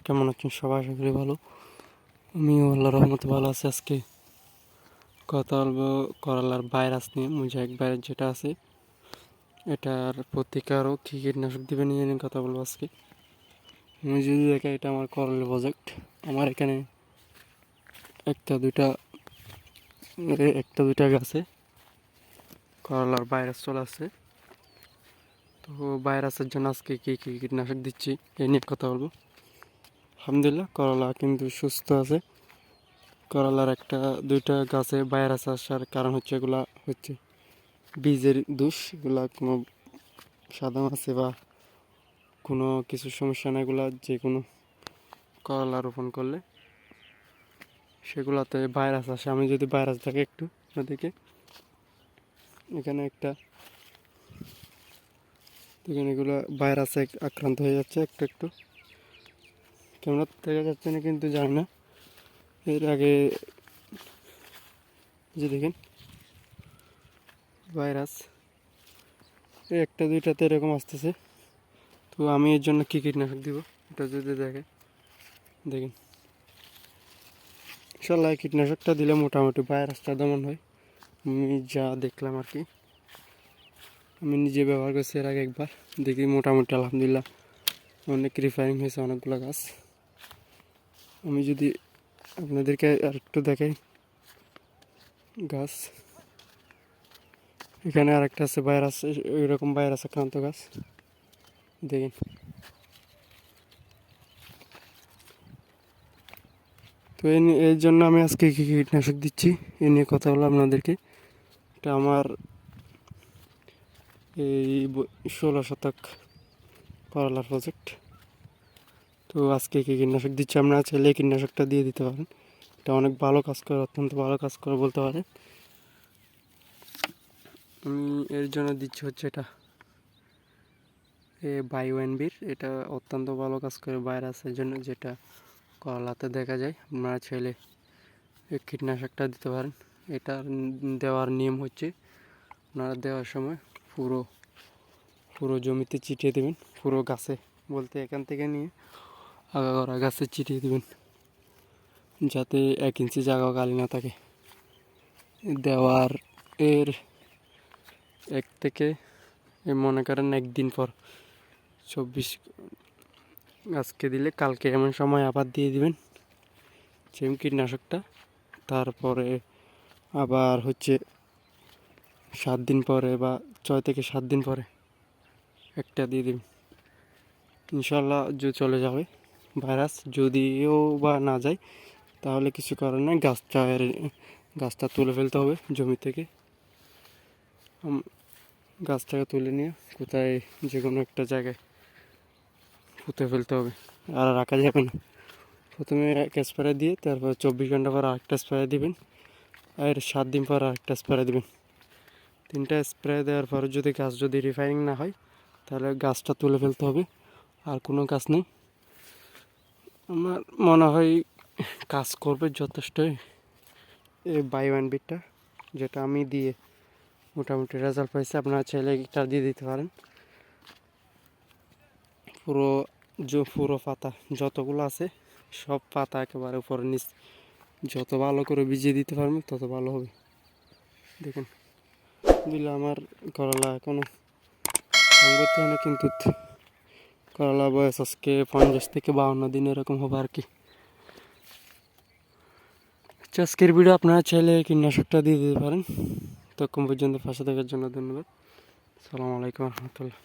কেমন আছেন সবাই? আশা করি ভালো। আমিও আল্লাহর রহমতে ভালো আছি। আজকে কথা বলবো করলার ভাইরাস নিয়ে। মোজাইক ভাইরাস যেটা আছে, এটার প্রতিকারও কী কীটনাশক দিবে নিয়ে নিয়ে কথা বলবো আজকে। আমি যদি দেখে, এটা আমার করলের প্রজেক্ট। আমার এখানে একটা দুইটা গাছে করলার ভাইরাস চলে আসছে। তো ভাইরাসের জন্য আজকে কী কী কীটনাশক দিচ্ছি এই নিয়ে কথা বলবো। আলহামদুলিল্লাহ, করলা কিন্তু সুস্থ আছে। করলার একটা দুইটা গাছে ভাইরাস আসার কারণ হচ্ছে, এগুলা হচ্ছে বীজের দোষ। এগুলা কোনো সাদা আছে বা কোনো কিছু সমস্যা না। এগুলা যে কোনো করলা রোপণ করলে সেগুলাতে ভাইরাস আসে। আমি যদি ভাইরাস থাকে একটু ওদিকে, এখানে এগুলো ভাইরাসে আক্রান্ত হয়ে যাচ্ছে একটু একটু। কেমন দেখা যাচ্ছে না কিন্তু জানি না। এর আগে যে দেখেন ভাইরাস একটা দুইটাতে এরকম আসতেছে। তো আমি এর জন্য কী কীটনাশক দিব এটা যদি দেখেন, ইনশাল্লাহ এই কীটনাশকটা দিলে মোটামুটি ভাইরাসটা দমন হয়। আমি যা দেখলাম আর কি, আমি নিজে ব্যবহার করছি এর আগে একবার, দেখি মোটামুটি আলহামদুলিল্লাহ অনেক রিফাইনিং হয়েছে অনেকগুলো গাছ। আমি যদি আপনাদেরকে আর একটু দেখাই গাছ, এখানে আর একটা আছে ভাইরাস, ওইরকম ভাইরাস আক্রান্ত গাছ দেখেন। তো এর জন্য আমি আজকে কী কীটনাশক দিচ্ছি এ নিয়ে কথা বললাম আপনাদেরকে। এটা আমার এই 16 শতক করলার প্রজেক্ট। তো আজকে কী কীটনাশক দিচ্ছি, আপনারা চাইলে এই কীটনাশকটা দিয়ে দিতে পারেন। এটা অনেক ভালো কাজ করে, অত্যন্ত ভালো কাজ করে বলতে পারেন। আমি এর জন্য দিচ্ছি হচ্ছে এটা বায়োএনবির। এটা অত্যন্ত ভালো কাজ করে ভাইরাসের জন্য, যেটা করলাতে দেখা যায়। আপনারা চাইলে এই কীটনাশকটা দিতে পারেন। এটা দেওয়ার নিয়ম হচ্ছে, আপনারা দেওয়ার সময় পুরো পুরো জমিতে ছিটিয়ে দেবেন, পুরো গাছে বলতে এখান থেকে নিয়ে আগাগোড়া গাছে ছিটিয়ে দেবেন, যাতে 1 ইঞ্চি জায়গাও খালি না থাকে। দেওয়ার এর 1 থেকে মনে করেন 1 দিন পর 24, আজকে দিলে কালকে এমন সময় আবার দিয়ে দিবেন সেম কীটনাশকটা। তারপরে আবার হচ্ছে 7 দিন পরে বা 6 থেকে 7 দিন পরে একটা দিয়ে দিবেন। ইনশাল্লাহ চলে যাবে ভাইরাস। যদিও বা না যায় তাহলে কিছু করার নাই, গাছটা তুলে ফেলতে হবে জমি থেকে। গাছটাকে তুলে নিয়ে কোথায় যে কোনো একটা জায়গায় পুঁতে ফেলতে হবে, আর রাখা যাবে না। প্রথমে 1 স্প্রে দিয়ে তারপর 24 ঘন্টা পর আরেকটা স্প্রে দিবেন, আর 7 দিন পর আরেকটা স্প্রে দিবেন। 3টা স্প্রে দেওয়ার পর যদি রিফাইনিং না হয়, তাহলে গাছটা তুলে ফেলতে হবে, আর কোনো কাজ নেই। আমার মনে হয় কাজ করবে যথেষ্টই এই বায়োএনবিটা, যেটা আমি দিয়ে মোটামুটি রেজাল্ট পাইছি। আপনারা চাইলে এটা দিয়ে দিতে পারেন। পুরো পাতা যতগুলো আছে সব পাতা একেবারে উপরে নিচ যত ভালো করে ভিজিয়ে দিতে পারবেন তত ভালো হবে। দেখেন দিলে আমার করলা এখনো সংগতি হয় না, কিন্তু করলা বয়স আজকে 50 থেকে 52 দিন এরকম হবে আর কি। আজকের ভিডিও আপনারা চাইলে কীটনাশকটা দিয়ে দিতে পারেন। ততক্ষণ পর্যন্ত পাশে থাকার জন্য ধন্যবাদ। আসসালামু আলাইকুম রহমতুল্লাহ।